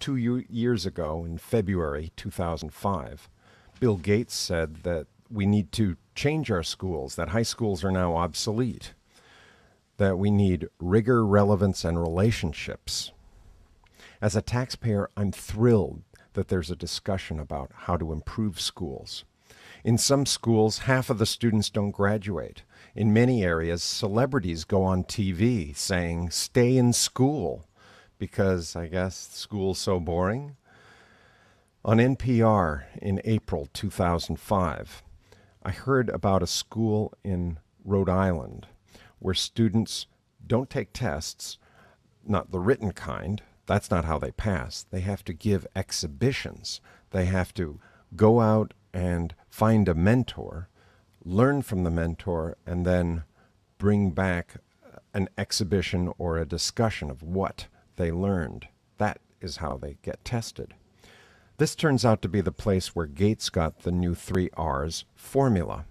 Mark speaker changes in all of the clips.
Speaker 1: 2 years ago, in February 2005, Bill Gates said that we need to change our schools, that high schools are now obsolete, that we need rigor, relevance, and relationships. As a taxpayer, I'm thrilled that there's a discussion about how to improve schools. In some schools, half of the students don't graduate. In many areas, celebrities go on TV saying, "Stay in school," because I guess school's so boring. On NPR in April 2005, I heard about a school in Rhode Island where students don't take tests, not the written kind. That's not how they pass. They have to give exhibitions. They have to go out and find a mentor, learn from the mentor, and then bring back an exhibition or a discussion of what they learned. That is how they get tested. This turns out to be the place where Gates got the new 3Rs formula.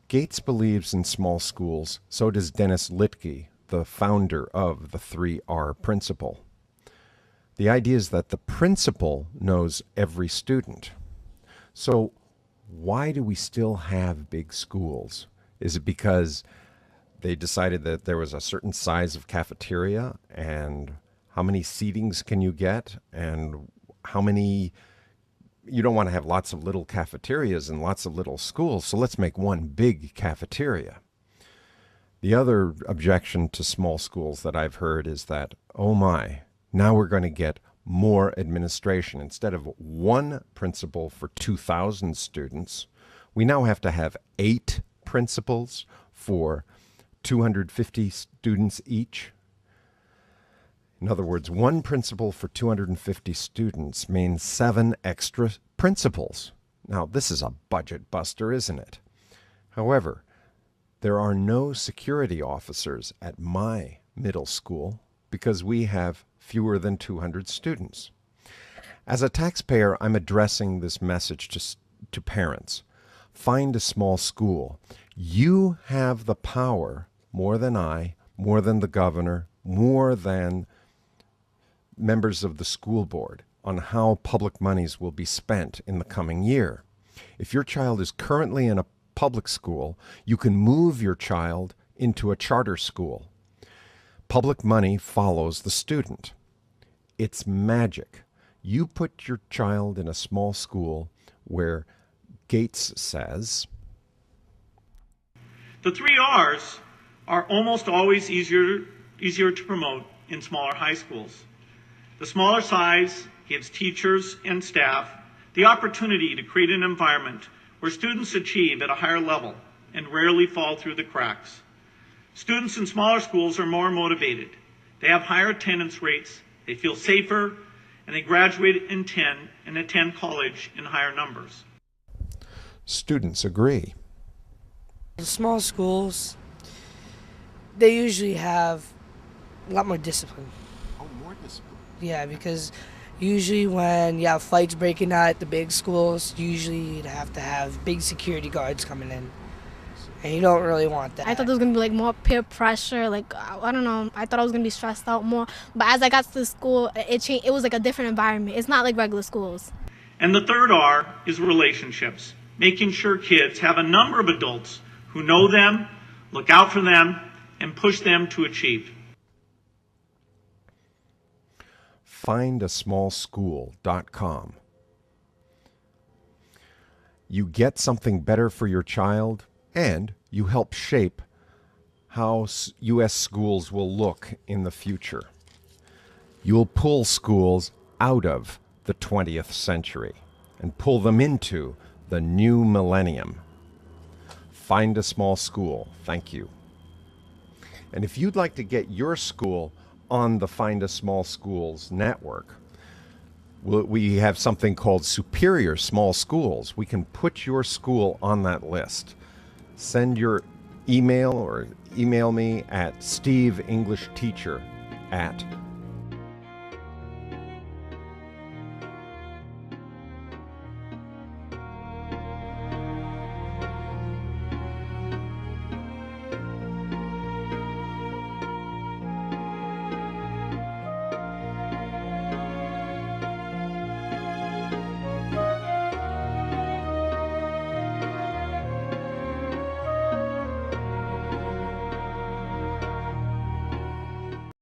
Speaker 1: Gates believes in small schools, so does Dennis Littke, the founder of the 3R principle. The idea is that the principal knows every student. So why do we still have big schools? Is it because they decided that there was a certain size of cafeteria and how many seatings can you get and how many, you don't want to have lots of little cafeterias and lots of little schools, so let's make one big cafeteria. The other objection to small schools that I've heard is that, oh my, now we're going to get more administration. Instead of one principal for 2,000 students, we now have to have 8 principals for 250 students each. In other words, one principal for 250 students means 7 extra principals. Now, this is a budget buster, isn't it? However, there are no security officers at my middle school because we have fewer than 200 students. As a taxpayer, I'm addressing this message to parents. Find a small school. You have the power, more than I, more than the governor, more than members of the school board, on how public monies will be spent in the coming year. If your child is currently in a public school, you can move your child into a charter school. Public money follows the student. It's magic. You put your child in a small school where Gates says,
Speaker 2: the 3Rs are almost always easier to promote in smaller high schools. The smaller size gives teachers and staff the opportunity to create an environment where students achieve at a higher level and rarely fall through the cracks. Students in smaller schools are more motivated. They have higher attendance rates, they feel safer, and they graduate in 10 and attend college in higher numbers.
Speaker 1: Students agree.
Speaker 3: The small schools, they usually have a lot more discipline.
Speaker 1: Oh, more discipline.
Speaker 3: Yeah, because usually when you have fights breaking out at the big schools, usually you'd have to have big security guards coming in. And you don't really want that.
Speaker 4: I thought there was going to be like more peer pressure, like, I don't know, I thought I was going to be stressed out more. But as I got to the school, it changed. It was like a different environment. It's not like regular schools.
Speaker 2: And the third R is relationships, making sure kids have a number of adults who know them, look out for them, and push them to achieve.
Speaker 1: Findasmallschool.com. You get something better for your child, and you help shape how U.S. schools will look in the future. You'll pull schools out of the 20th century and pull them into the new millennium. Find a small school. Thank you. And if you'd like to get your school on the Find a Small Schools network, we have something called Superior Small Schools. We can put your school on that list. Send your email or email me at steveenglishteacher@